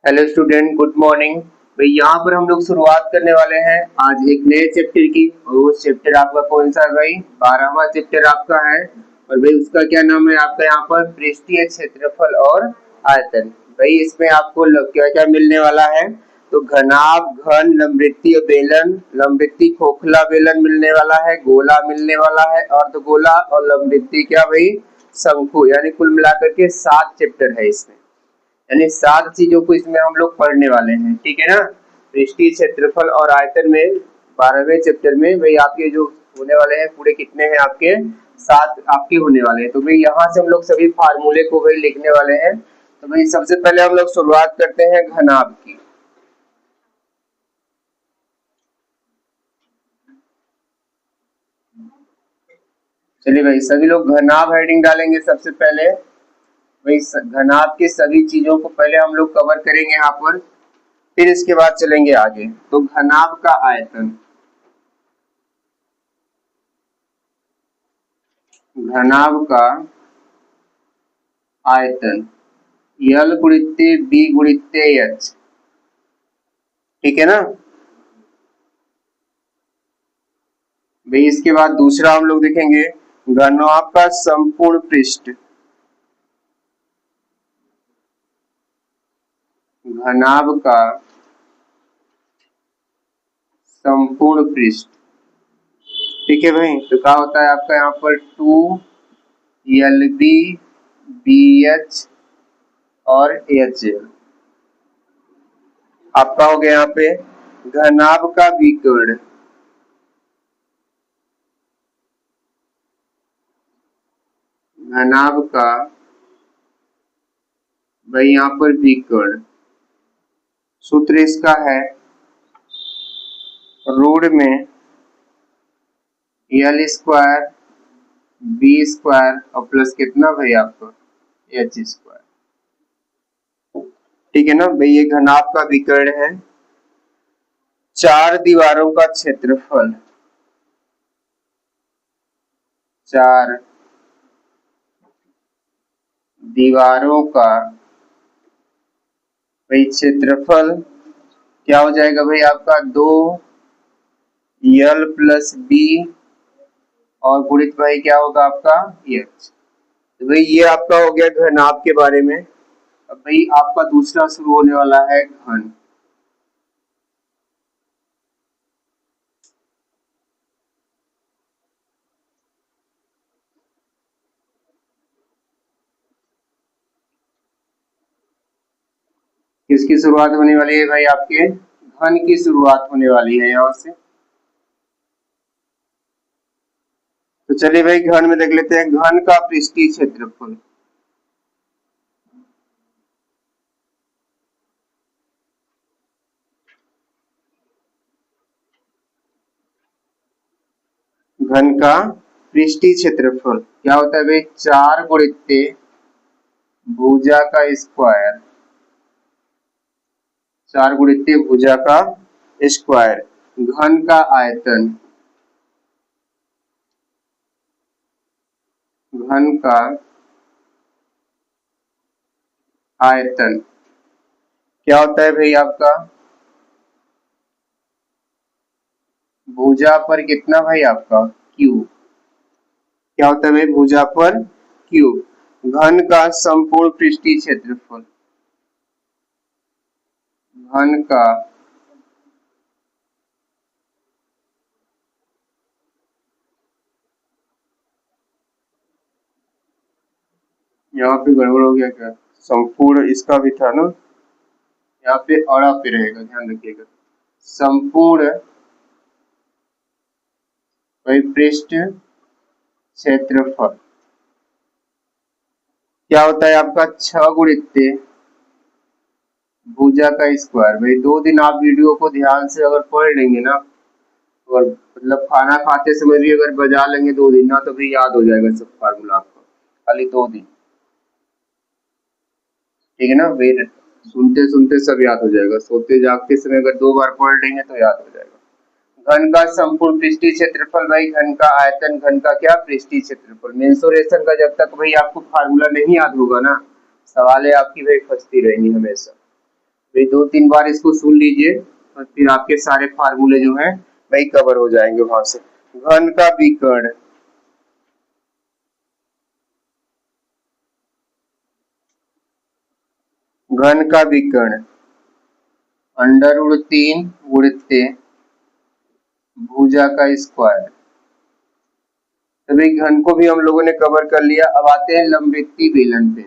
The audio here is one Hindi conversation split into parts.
Hello student, good morning. भाई यहाँ पर हम लोग शुरुआत करने वाले हैं आज एक नए चैप्टर की। और वो चैप्टर आपका कौन सा है भाई? 12वां चैप्टर आपका है। और भाई उसका क्या नाम है आपका? यहाँ पर पृष्ठीय क्षेत्रफल और आयतन। भाई इसमें आपको क्या क्या मिलने वाला है? तो घनाभ, घन, लंबवृत्तीय बेलन, लंबवृत्तीय खोखला बेलन मिलने वाला है, गोला मिलने वाला है, अर्धगोला और लंबवृत्तीय क्या भाई? शंकु। यानी कुल मिलाकर के 7 चैप्टर है इसमें। यानी 7 चीजों को इसमें हम लोग पढ़ने वाले हैं, ठीक है ना। पृष्ठीय क्षेत्रफल और आयतन में 12वें चैप्टर में भाई आपके जो होने वाले हैं पूरे कितने हैं आपके? 7 आपके होने वाले हैं। तो भाई यहाँ से हम लोग सभी फार्मूले को भाई लिखने वाले हैं। तो भाई सबसे पहले हम लोग शुरुआत करते हैं घनाभ की। चलिए भाई सभी लोग घनाभ हेडिंग डालेंगे सबसे पहले। भाई घनाभ के सभी चीजों को पहले हम लोग कवर करेंगे यहाँ पर, फिर इसके बाद चलेंगे आगे। तो घनाभ का आयतन, घनाभ का आयतन यल गुणित्ते बी गुणित्ते एच, ठीक है ना भाई। इसके बाद दूसरा हम लोग देखेंगे घनाभ का संपूर्ण पृष्ठ, घनाभ का संपूर्ण पृष्ठ, ठीक है भाई। तो क्या होता है आपका यहाँ पर 2LB BH और HL आपका हो गया यहाँ पे। घनाभ का विकर्ण, घनाभ का भाई यहाँ पर विकर्ण, सूत्र इसका है रूट में L स्क्वायर B स्क्वायर और प्लस कितना भाई आपका H स्क्वायर, ठीक है ना भाई। ये घनाभ का विकर्ण है। 4 दीवारों का क्षेत्रफल, 4 दीवारों का भाई क्षेत्रफल क्या हो जाएगा भाई आपका? 2L प्लस B और गुणित भाई क्या होगा आपका? H। तो भाई ये आपका हो गया घनाभ के बारे में। अब भाई आपका दूसरा शुरू होने वाला है घन। किसकी शुरुआत होने वाली है भाई? आपके घन की शुरुआत होने वाली है यहाँ से। तो चलिए भाई घन में देख लेते हैं घन का पृष्ठीय क्षेत्रफल। घन का पृष्ठीय क्षेत्रफल क्या होता है भाई? 4 गुणित्ते भुजा का स्क्वायर, 4 गुणित्ते भुजा का स्क्वायर। घन का आयतन, घन का आयतन क्या होता है भाई आपका? भुजा पर कितना भाई आपका? क्यूब। क्या होता है भाई? भुजा पर क्यूब। घन का संपूर्ण पृष्ठीय क्षेत्रफल, घन का यहाँ पे गड़बड़ हो गया क्या? संपूर्ण इसका भी था ना, यहाँ पे अड़ा पे रहेगा, ध्यान रखिएगा। संपूर्ण पृष्ठ क्षेत्रफल क्या होता है आपका? 6 गुणित्ते भुजा का स्क्वायर। भाई 2 दिन आप वीडियो को ध्यान से अगर पढ़ लेंगे ना, और मतलब खाना खाते समय भी अगर बजा लेंगे 2 दिन ना, तो भी याद हो जाएगा सब फार्मूला आपको, खाली 2 दिन, ठीक है ना। फिर सुनते सुनते सब याद हो जाएगा, सोते जागते समय अगर 2 बार पढ़ लेंगे तो याद हो जाएगा। घन का संपूर्ण पृष्ठीय क्षेत्रफल भाई, घन का आयतन, घन का क्या? पृष्ठीय क्षेत्रफल। मेंसुरेशन का जब तक भाई आपको फार्मूला नहीं याद होगा ना, सवालें आपकी भाई फंसती रहेंगी हमेशा। भाई 2-3 बार इसको सुन लीजिए और फिर आपके सारे फार्मूले जो हैं वही कवर हो जाएंगे वहां से। घन का विकर्ण, घन का विकर्ण √3 गुणित्ते भुजा का स्क्वायर। तो भाई घन को भी हम लोगों ने कवर कर लिया। अब आते हैं लंबवृत्तीय बेलन पे।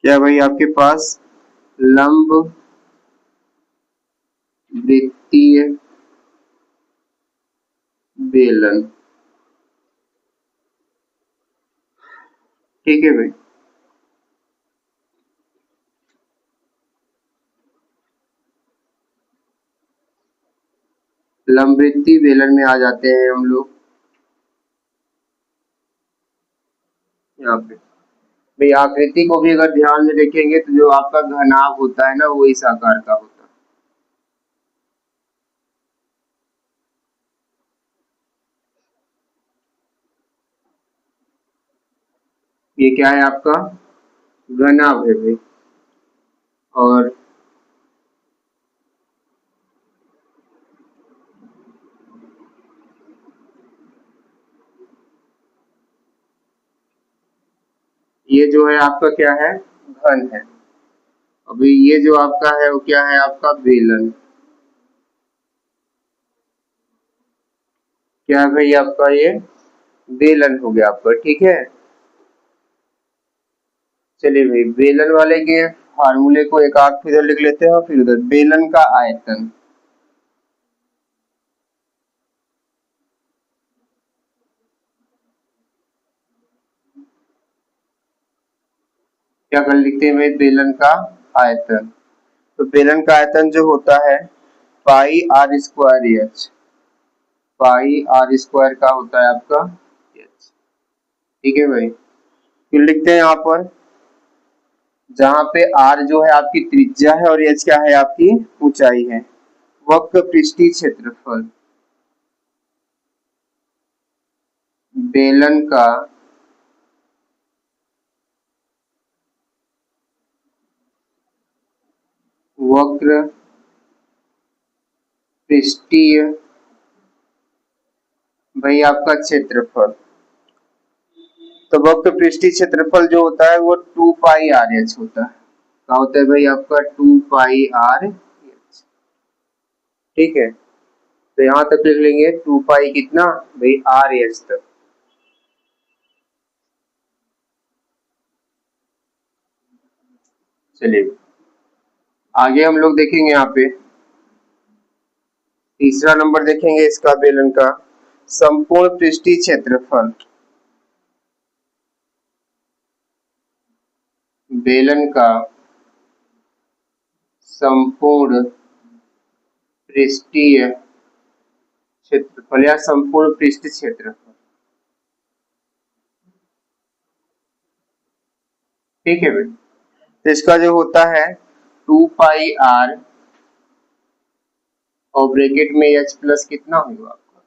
क्या भाई आपके पास लंब वृत्तीय बेलन, ठीक है भाई। लंबवृत्तीय बेलन में आ जाते हैं हम लोग यहाँ पे। भाई आकृति को भी अगर ध्यान में देखेंगे तो जो आपका घनाभ होता है ना वो इस आकार का होता है। ये क्या है आपका घनाभ है भाई। और ये जो है आपका क्या है घन है। अभी ये जो आपका है वो क्या है आपका बेलन। क्या है भाई आपका ये बेलन हो गया आपका, ठीक है। चलिए भाई बेलन वाले के फार्मूले को एक आध फिर लिख लेते हैं और फिर उधर बेलन का आयतन। क्या कर लिखते हैं भाई बेलन का आयतन। तो बेलन का आयतन जो होता है pi R square H, pi R square का होता है आपका एच, ठीक है भाई। फिर लिखते हैं यहाँ पर जहां पे आर जो है आपकी त्रिज्या है और एच क्या है आपकी ऊंचाई है। वक्र पृष्ठीय क्षेत्रफल बेलन का वक्र पृष्ठीय भाई आपका क्षेत्रफल। तो वक्र पृष्ठीय क्षेत्रफल जो होता है वो 2 पाई आर एच होता है। क्या होता है भाई आपका 2 पाई आर एच, ठीक है। तो यहां तक लिख लेंगे 2 पाई कितना भाई आर एच तक। चलिए आगे हम लोग देखेंगे यहाँ पे तीसरा नंबर देखेंगे इसका बेलन का संपूर्ण पृष्ठीय क्षेत्रफल। बेलन का संपूर्ण पृष्ठीय क्षेत्रफल या संपूर्ण पृष्ठ क्षेत्रफल, ठीक है भाई। तो इसका जो होता है 2 पाई आर और ब्रैकेट में एच प्लस कितना होगा आपका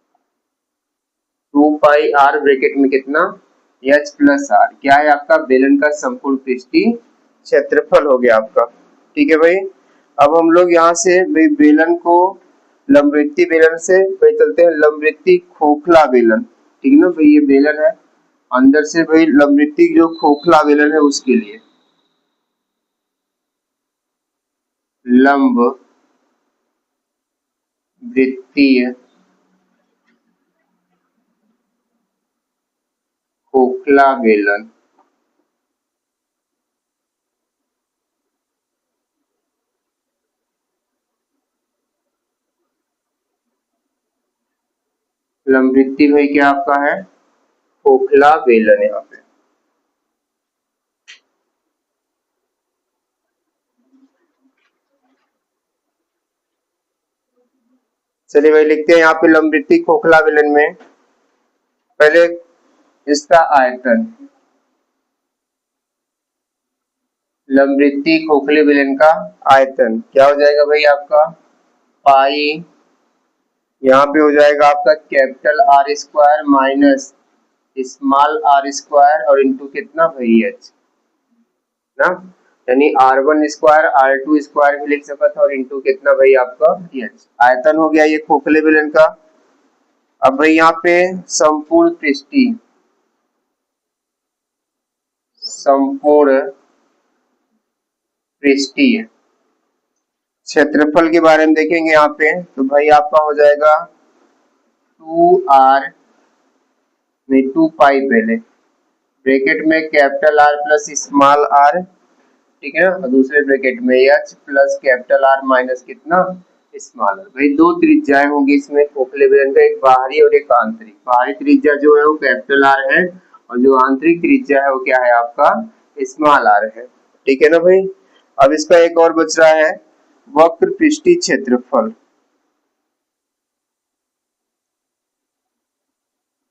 2 पाई आर ब्रैकेट में कितना एच प्लस आर, क्या है आपका बेलन का संपूर्ण पृष्ठीय क्षेत्रफल हो गया आपका, ठीक है भाई। अब हम लोग यहाँ से भाई बेलन को लंबवृत्तीय बेलन से भाई चलते हैं लंबवृत्तीय खोखला बेलन, ठीक है ना भाई। ये बेलन है अंदर से भाई लंबवृत्तीय जो खोखला बेलन है उसके लिए लंब वृत्तीय खोखला बेलन। लंबवृत्तीय भाई क्या आपका है खोखला बेलन यहाँ पे। चलिए भाई लिखते हैं यहाँ पे लंबवृत्तीय खोखला बेलन में पहले इसका आयतन, लंबवृत्तीय खोखले बेलन का आयतन क्या हो जाएगा भाई आपका पाई, यहाँ पे हो जाएगा आपका capital R square minus small R square और इंटू कितना भाई एच, ना, यानी r1 स्क्वायर r2 स्क्वायर भी लिख सकते और इंटू कितना भाई आपका h। आयतन हो गया ये खोखले बेलन का। अब भाई यहाँ पे संपूर्ण पृष्ठीय, संपूर्ण पृष्ठीय क्षेत्रफल के बारे में देखेंगे यहाँ पे, तो भाई आपका हो जाएगा 2r में 2 पाई, पहले ब्रैकेट में capital R plus small r, ठीक है ना, और दूसरे ब्रैकेट में h plus capital R minus कितना स्मॉल r। भाई दो त्रिज्याएं होंगी इसमें खोखले बेलन का, एक बाहरी और एक आंतरिक। बाहरी त्रिज्या जो है वो कैपिटल R है और जो आंतरिक त्रिज्या है वो क्या है आपका स्मॉल r है, ठीक है ना भाई। अब इसका एक और बच रहा है वक्र पृष्ठीय क्षेत्रफल,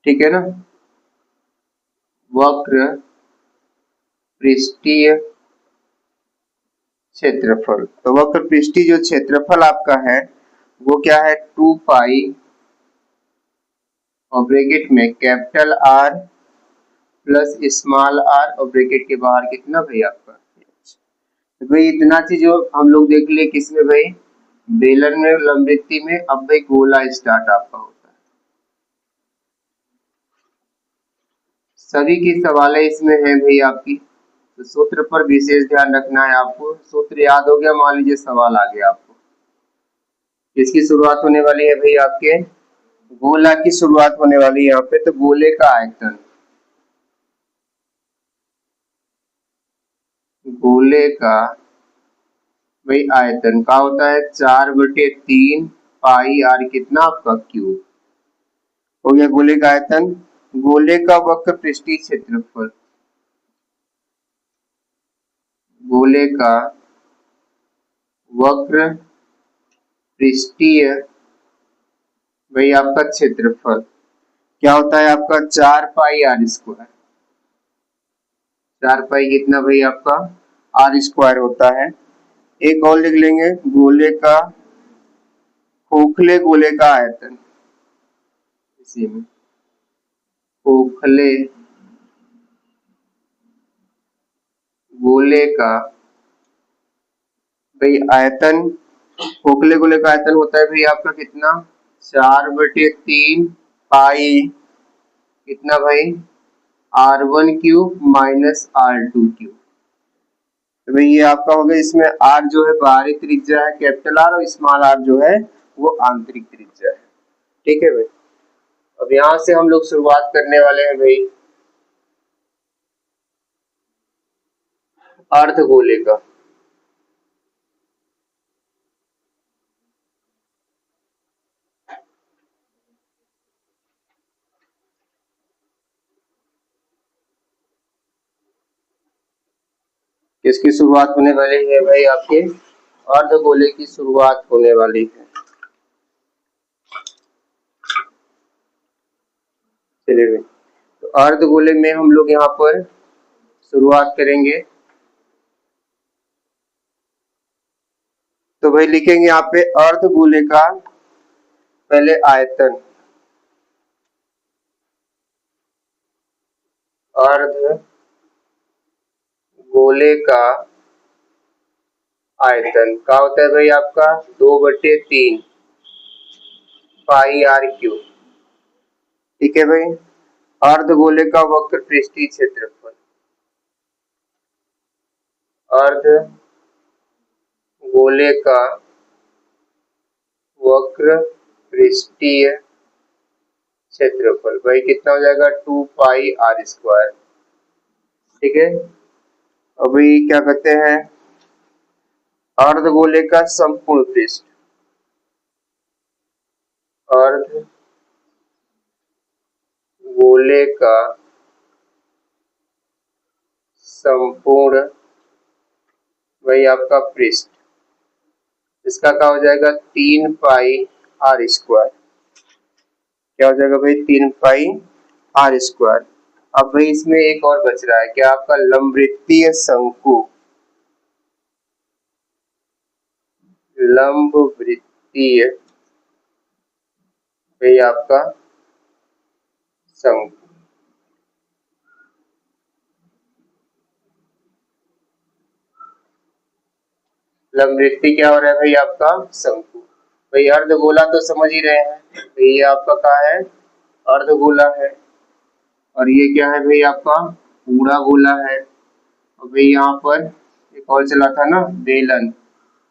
ठीक है ना, वक्र पृष्ठीय क्षेत्रफल। तो वक्र पृष्ठीय जो क्षेत्रफल आपका है वो क्या है 2 पाई और ब्रैकेट में capital R plus small r और ब्रैकेट के बाहर कितना भाई आपका। तो भाई इतना चीज जो हम लोग देख लिए किसमें भाई, बेलन में, लंबवृत्ति में। अब भाई गोला स्टार्ट आपका होता है। सभी की सवालें इसमें है भाई आपकी, तो सूत्र पर विशेष ध्यान रखना है आपको। सूत्र याद हो गया, मान लीजिए सवाल आ गया आपको। इसकी शुरुआत होने वाली है भाई आपके गोला की शुरुआत होने वाली है यहाँ पे। तो गोले का आयतन, गोले का भाई आयतन का होता है 4/3 पाई r कितना आपका क्यूब। हो गया गोले का आयतन। गोले का वक्र पृष्ठीय क्षेत्रफल, गोले का वक्र पृष्ठीय भाई आपका क्षेत्रफल क्या होता है आपका 4 पाई r स्क्वायर। 4 पाई कितना भाई आपका r स्क्वायर होता है। एक और लिख लेंगे गोले का, खोखले गोले का आयतन, इसी में खोखले गोले का भाई आयतन, खोखले गोले का आयतन होता है भाई आपका कितना 4/3 पाई कितना भाई r1 cube minus r2 cube. तो भाई ये आपका हो गया। इसमें r जो है बाहरी त्रिज्या है कैपिटल R और स्मॉल r जो है वो आंतरिक त्रिज्या है, ठीक है भाई। अब यहां से हम लोग शुरुआत करने वाले हैं भाई अर्धगोले का। किसकी शुरुआत होने वाली है भाई आपके अर्धगोले की शुरुआत होने वाली है। चलिए भाई, तो अर्धगोले में हम लोग यहाँ पर शुरुआत करेंगे। तो भाई लिखेंगे यहाँ पे अर्धगोले का पहले आयतन, अर्धगोले का आयतन क्या होता है भाई आपका 2/3 पाई r क्यूब, ठीक है भाई। अर्धगोले का वक्र पृष्ठीय क्षेत्रफल, अर्धगोले का वक्र पृष्ठीय क्षेत्रफल भाई कितना हो जाएगा 2 पाई r स्क्वायर, ठीक है। अभी क्या कहते हैं अर्धगोले का संपूर्ण पृष्ठ, अर्धगोले का संपूर्ण वही आपका पृष्ठ, इसका क्या हो जाएगा 3 पाई r स्क्वायर। क्या हो जाएगा भाई 3 पाई r स्क्वायर। अब भाई इसमें एक और बच रहा है क्या आपका लंबवृत्तीय शंकु, लंबवृत्तीय भाई आपका शंकु। लंबवृत्ति क्या हो रहा है भाई आपका शंकु। भाई अर्धगोला तो समझ ही रहे हैं, तो ये आपका क्या है अर्धगोला है। और ये क्या है भाई आपका पूरा गोला है। और भाई यहाँ पर एक और चला था ना बेलन,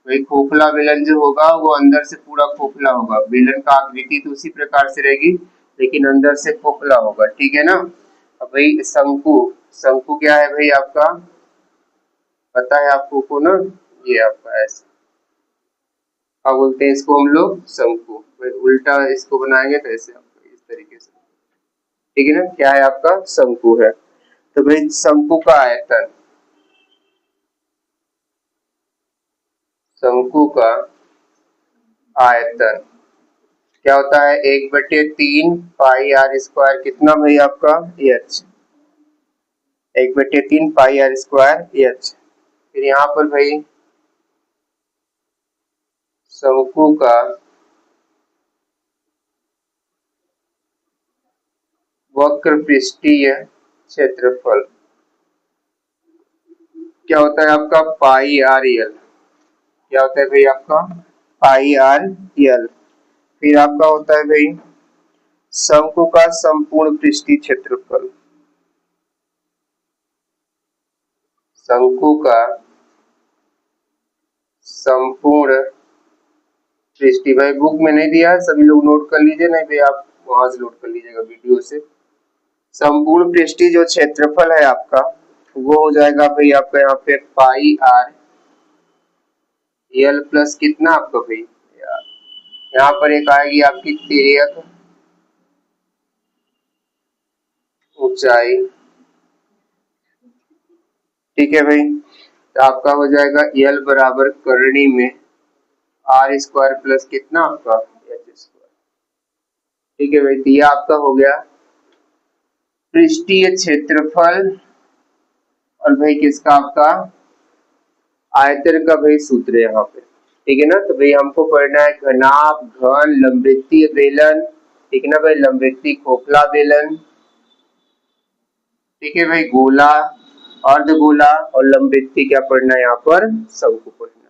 भाई खोखला बेलन जो होगा वो अंदर से पूरा खोखला होगा, बेलन का आकृति तो उसी प्रकार से रहेगी लेकिन अंदर से खोखला होगा, ठीक है ना। अब भाई शंकु, शंकु क्या है भाई आपका पता है आपको को ना, ये आपका ऐसे क्या बोलते हैं इसको हम लोग शंकु। भाई उल्टा इसको बनाएंगे तो ऐसे आपका इस तरीके से, ठीक है ना। क्या है आपका शंकु है। तो भाई शंकु का आयतन, शंकु का आयतन क्या होता है 1/3 पाई आर स्क्वायर, कितना भाई आपका H, 1/3 pi R square H. फिर यहाँ पर भाई शंकु का वक्र पृष्ठीय क्षेत्रफल क्या होता है आपका पाई आर एल, क्या होता है भाई आपका पाई आर एल। फिर आपका होता है भाई शंकु का संपूर्ण पृष्ठीय क्षेत्रफल, शंकु का संपूर्ण पृष्ठीय, भाई बुक में नहीं दिया है सभी लोग नोट कर लीजिए, नहीं भाई आप वहां से नोट कर लीजिएगा वीडियो से। संपूर्ण पृष्ठीय जो क्षेत्रफल है आपका वो हो जाएगा भाई आपका यहाँ पे पाई आर एल प्लस कितना आपका भाई यहाँ पर एक आएगी आपकी तिर्यक ऊंचाई, ठीक है भाई। तो आपका हो जाएगा एल बराबर करनी में आर स्क्वायर प्लस कितना आपका एच स्क्वायर, ठीक है भाई। दिया आपका हो गया पृष्ठीय क्षेत्रफल और भाई किसका आपका आयतन का भाई सूत्र है यहाँ पे, ठीक है ना। तो भाई हमको पढ़ना है घनाभ घन लंबवृत्तीय बेलन, ठीक है ना भाई, लंबवृत्तीय खोखला बेलन, ठीक है भाई, गोला अर्धगोला और लंबवृत्तीय क्या पढ़ना है यहाँ पर शंकु पढ़ना।